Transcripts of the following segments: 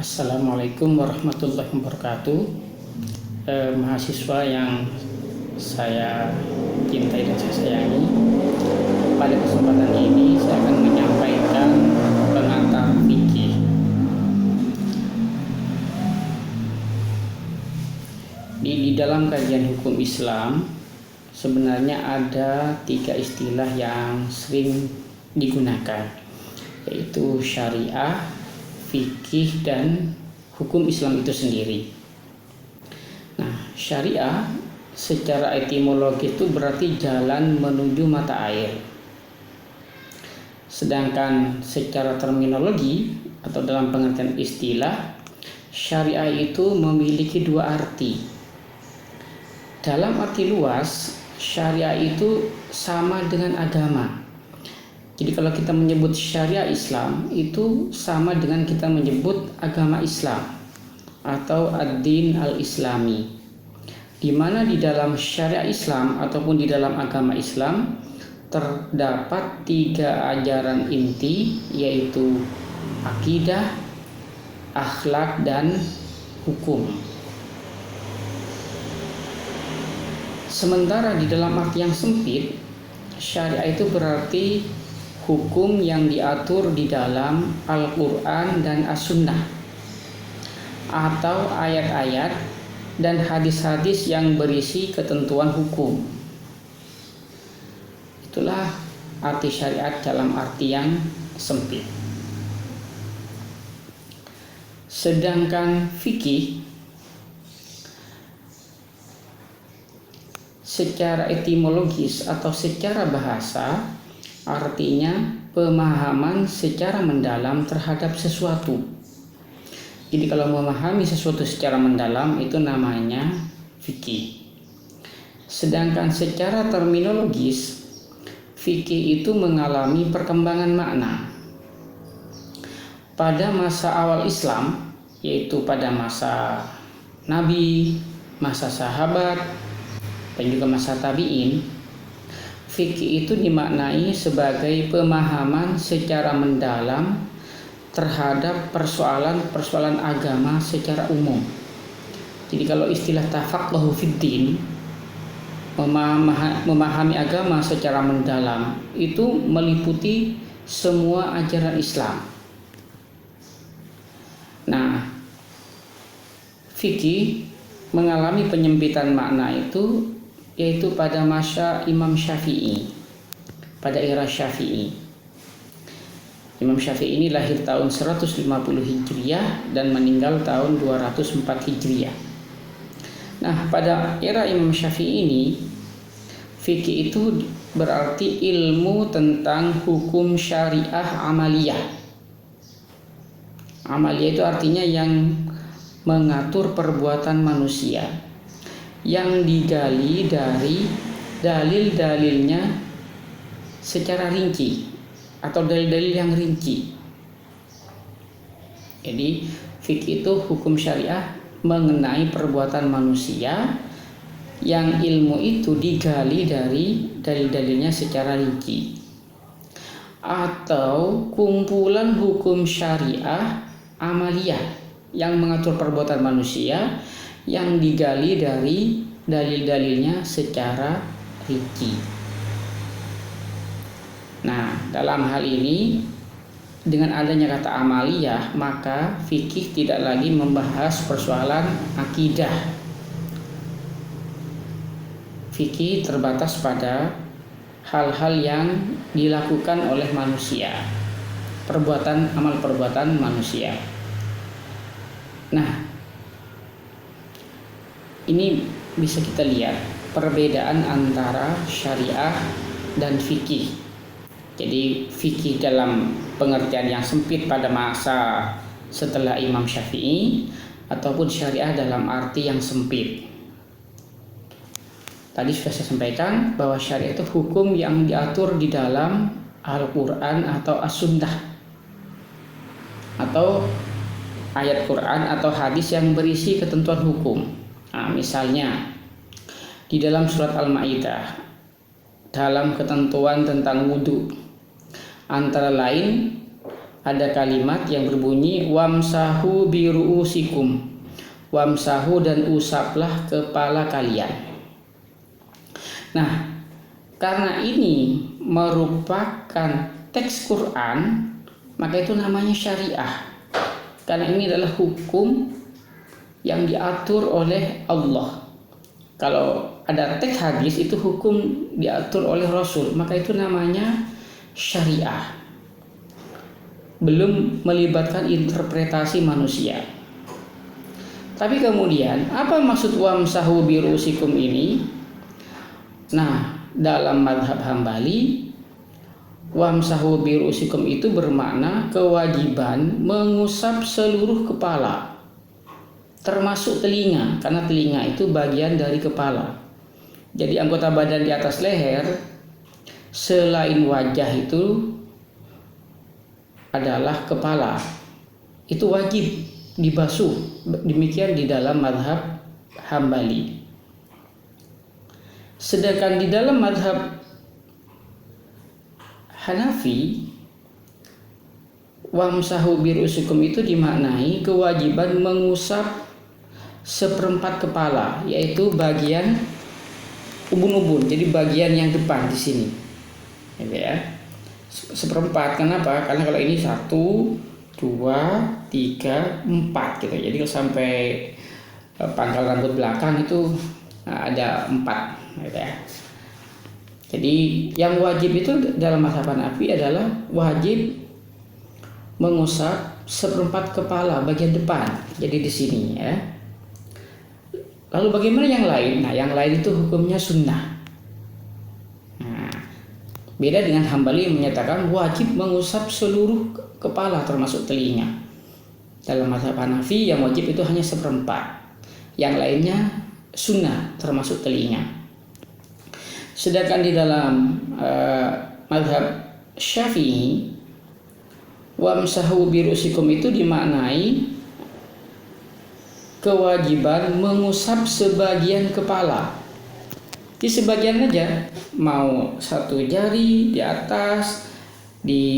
Assalamualaikum warahmatullahi wabarakatuh. Mahasiswa yang saya cintai dan saya sayangi, pada kesempatan ini saya akan menyampaikan pengantar fikih. Di dalam kajian hukum Islam sebenarnya ada 3 istilah yang sering digunakan, yaitu syariah, fikih, dan hukum Islam itu sendiri. Nah, syariah secara etimologi itu berarti jalan menuju mata air. Sedangkan secara terminologi atau dalam pengertian istilah, syariah itu memiliki 2 arti. Dalam arti luas, syariah itu sama dengan agama. Jadi kalau kita menyebut syariah Islam itu sama dengan kita menyebut agama Islam atau ad-din al-islami, di mana di dalam syariah Islam ataupun di dalam agama Islam terdapat 3 ajaran inti, yaitu akidah, akhlak, dan hukum. Sementara di dalam arti yang sempit, syariah itu berarti hukum yang diatur di dalam Al-Quran dan As-Sunnah, atau ayat-ayat dan hadis-hadis yang berisi ketentuan hukum. Itulah arti syariat dalam arti yang sempit. Sedangkan fikih secara etimologis atau secara bahasa artinya pemahaman secara mendalam terhadap sesuatu. Jadi kalau memahami sesuatu secara mendalam itu namanya fikih. Sedangkan secara terminologis, fikih itu mengalami perkembangan makna. Pada masa awal Islam, yaitu pada masa Nabi, masa sahabat, dan juga masa tabi'in, fikih itu dimaknai sebagai pemahaman secara mendalam terhadap persoalan-persoalan agama secara umum. Jadi kalau istilah tafaqquhu fiddin, memahami agama secara mendalam, itu meliputi semua ajaran Islam. Nah, fikih mengalami penyempitan makna itu yaitu pada masa Imam Syafi'i, pada era Syafi'i. Imam Syafi'i ini lahir tahun 150 Hijriah dan meninggal tahun 204 Hijriah. Nah, pada era Imam Syafi'i ini, fikih itu berarti ilmu tentang hukum syariah amaliyah. Amaliyah itu artinya yang mengatur perbuatan manusia, yang digali dari dalil-dalilnya secara rinci atau dalil-dalil yang rinci. Jadi fikih itu hukum syariah mengenai perbuatan manusia yang ilmu itu digali dari dalil-dalilnya secara rinci, atau kumpulan hukum syariah amaliyah yang mengatur perbuatan manusia yang digali dari dalil-dalilnya secara rinci. Nah, dalam hal ini dengan adanya kata amaliyah, maka fikih tidak lagi membahas persoalan akidah. Fikih terbatas pada hal-hal yang dilakukan oleh manusia, amal perbuatan manusia. Nah, ini bisa kita lihat perbedaan antara syariah dan fikih. Jadi fikih dalam pengertian yang sempit pada masa setelah Imam Syafi'i, ataupun syariah dalam arti yang sempit. Tadi sudah saya sampaikan bahwa syariah itu hukum yang diatur di dalam Al-Quran atau As-Sunnah, atau ayat Quran atau hadis yang berisi ketentuan hukum. Nah, misalnya di dalam surat Al-Maidah, dalam ketentuan tentang wudhu, antara lain ada kalimat yang berbunyi wamsahu biruusikum. Wamsahu, dan usaplah kepala kalian. Nah, karena ini merupakan teks Quran, maka itu namanya syariah. Karena ini adalah hukum yang diatur oleh Allah. Kalau ada teks hadis itu hukum diatur oleh Rasul, maka itu namanya syariah. Belum melibatkan interpretasi manusia. Tapi kemudian apa maksud wamsahu birusikum ini? Nah, dalam mazhab Hambali, wamsahu birusikum itu bermakna kewajiban mengusap seluruh kepala, termasuk telinga, karena telinga itu bagian dari kepala. Jadi anggota badan di atas leher selain wajah itu adalah kepala. Itu wajib dibasuh. Demikian di dalam mazhab Hambali. Sedangkan di dalam mazhab Hanafi, wamsahu birusikum itu dimaknai kewajiban mengusap seperempat kepala, yaitu bagian ubun-ubun. Jadi bagian yang depan di sini. Ya. Seperempat. Kenapa? Karena kalau ini 1, 2, 3, 4 gitu. Jadi kalau sampai pangkal rambut belakang itu ada 4 gitu ya. Jadi yang wajib itu dalam mazhab Hanafi adalah wajib mengusap seperempat kepala bagian depan. Jadi di sini ya. Lalu bagaimana yang lain? Nah, yang lain itu hukumnya sunnah. Beda dengan Hambali yang menyatakan wajib mengusap seluruh kepala termasuk telinga. Dalam mazhab Hanafi yang wajib itu hanya seperempat. Yang lainnya sunnah termasuk telinga. Sedangkan di dalam mazhab Syafi'i, wamsahu birusikum itu dimaknai kewajiban mengusap sebagian kepala. Di sebagian aja, mau 1 jari di atas, di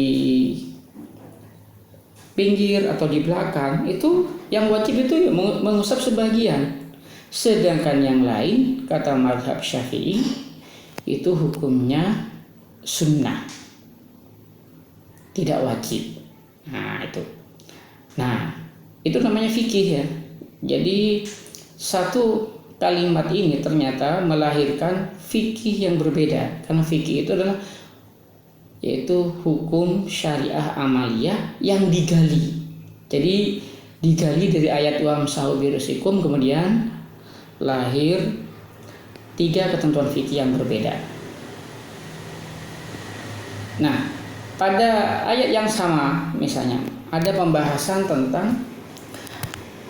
pinggir atau di belakang, itu yang wajib itu mengusap sebagian. Sedangkan yang lain, kata mazhab Syafi'i, itu hukumnya sunnah, tidak wajib. Nah itu namanya fikih ya. Jadi satu kalimat ini ternyata melahirkan fikih yang berbeda, karena fikih itu adalah yaitu hukum syariah amaliyah yang digali. Jadi digali dari ayat wamsahu birusikum, kemudian lahir 3 ketentuan fikih yang berbeda. Nah, pada ayat yang sama misalnya ada pembahasan tentang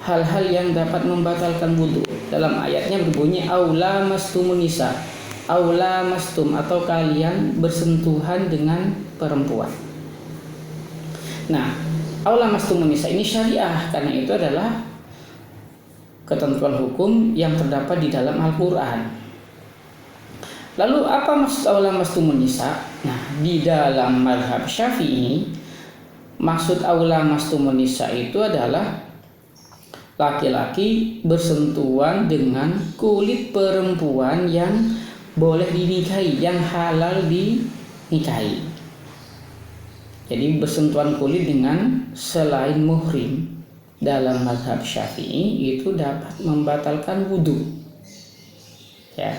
hal-hal yang dapat membatalkan wudhu. Dalam ayatnya berbunyi aula mastumun nisa, aula mastum, atau kalian bersentuhan dengan perempuan. Nah, aula mastumun nisa ini syariah, karena itu adalah ketentuan hukum yang terdapat di dalam Al-Quran. Lalu apa maksud aula mastumun nisa? Nah, di dalam mazhab Syafi'i, maksud aula mastumun nisa itu adalah laki-laki bersentuhan dengan kulit perempuan yang boleh dinikahi, yang halal dinikahi. Jadi bersentuhan kulit dengan selain muhrim dalam mazhab Syafi'i itu dapat membatalkan wudhu. Ya,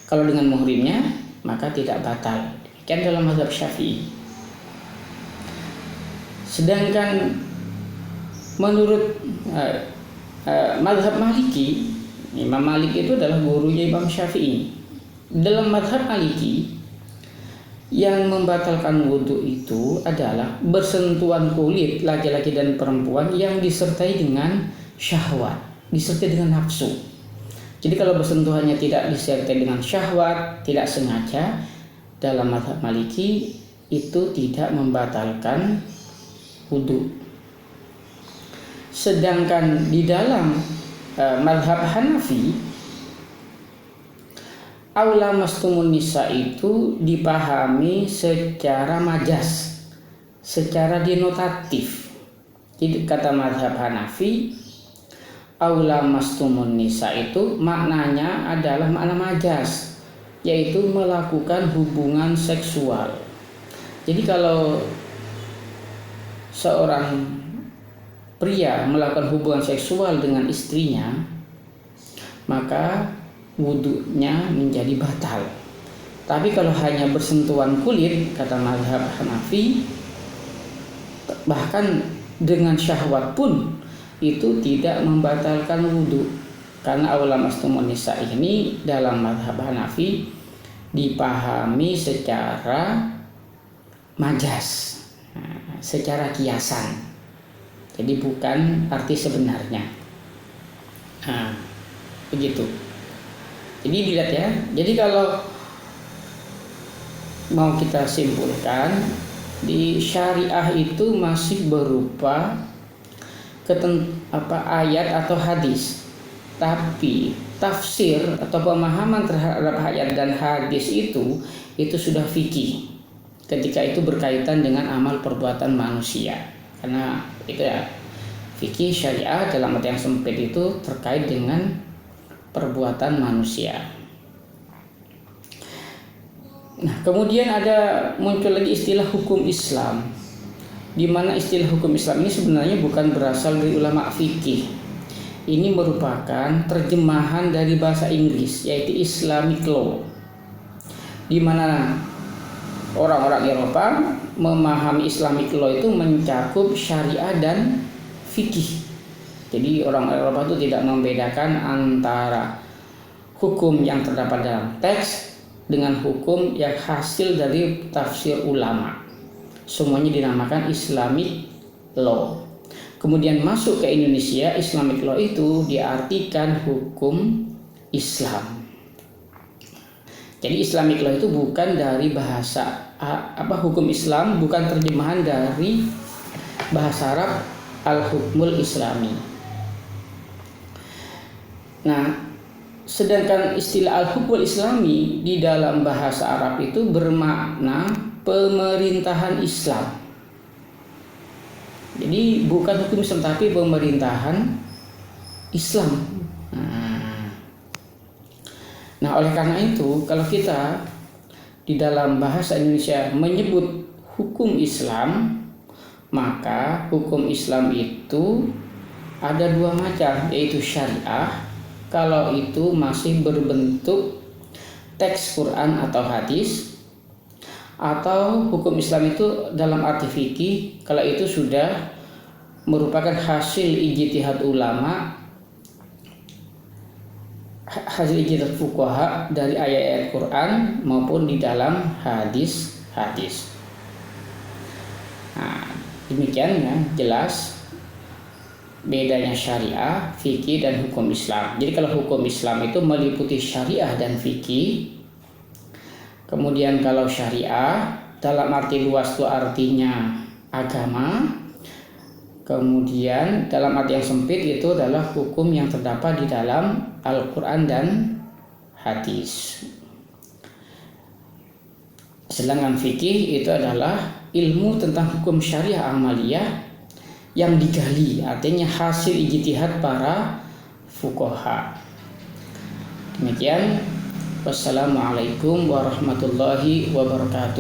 kalau dengan muhrimnya maka tidak batal. Demikian dalam mazhab Syafi'i. Sedangkan menurut mazhab Maliki, Imam Malik itu adalah gurunya Imam Syafi'i. Dalam mazhab Maliki, yang membatalkan wudhu itu adalah bersentuhan kulit laki-laki dan perempuan yang disertai dengan syahwat, disertai dengan nafsu. Jadi kalau bersentuhannya tidak disertai dengan syahwat, tidak sengaja, dalam mazhab Maliki itu tidak membatalkan wudhu. Sedangkan di dalam mazhab Hanafi, aula mastumun nisa itu dipahami secara majas, secara denotatif. Jadi kata mazhab Hanafi, aula mastumun nisa itu maknanya adalah makna majas, yaitu melakukan hubungan seksual. Jadi kalau seorang pria melakukan hubungan seksual dengan istrinya, maka wudunya menjadi batal. Tapi kalau hanya bersentuhan kulit, kata mazhab Hanafi, bahkan dengan syahwat pun itu tidak membatalkan wudu. Karena aula mastumun nisa ini dalam mazhab Hanafi dipahami secara majas, secara kiasan. Jadi bukan arti sebenarnya. Nah, begitu. Jadi dilihat ya. Jadi kalau mau kita simpulkan, di syariah itu masih berupa ayat atau hadis. Tapi tafsir atau pemahaman terhadap ayat dan hadis itu sudah fikih. Ketika itu berkaitan dengan amal perbuatan manusia. Karena itu ya, fikih syariah dalam arti yang sempit itu terkait dengan perbuatan manusia. Nah, kemudian muncul lagi istilah hukum Islam, di mana istilah hukum Islam ini sebenarnya bukan berasal dari ulama fikih. Ini merupakan terjemahan dari bahasa Inggris, yaitu Islamic law, di mana orang-orang Eropa memahami Islamic law itu mencakup syariah dan fikih. Jadi orang Eropa itu tidak membedakan antara hukum yang terdapat dalam teks dengan hukum yang hasil dari tafsir ulama. Semuanya dinamakan Islamic law. Kemudian masuk ke Indonesia, Islamic law itu diartikan hukum Islam. Jadi Islamic law itu bukan dari bahasa hukum Islam, bukan terjemahan dari bahasa Arab al-hukmul islami. Nah, sedangkan istilah al-hukmul islami di dalam bahasa Arab itu bermakna pemerintahan Islam. Jadi bukan hukum Islam tapi pemerintahan Islam. Nah, oleh karena itu kalau kita di dalam bahasa Indonesia menyebut hukum Islam, maka hukum Islam itu ada dua macam, yaitu syariah. Kalau itu masih berbentuk teks Quran atau hadis, atau hukum Islam itu dalam arti fikih, kalau itu sudah merupakan hasil ijtihad ulama, hasil ijtihad fuqaha dari ayat-ayat Quran maupun di dalam hadis-hadis. Nah, demikian ya, jelas bedanya syariah, fikih, dan hukum Islam. Jadi kalau hukum Islam itu meliputi syariah dan fikih. Kemudian kalau syariah dalam arti luas itu artinya agama. Kemudian dalam arti yang sempit itu adalah hukum yang terdapat di dalam Al-Quran dan hadis. Sedangkan fikih itu adalah ilmu tentang hukum syariah amaliyah yang digali, artinya hasil ijtihad para fuqaha. Demikian, wassalamualaikum warahmatullahi wabarakatuh.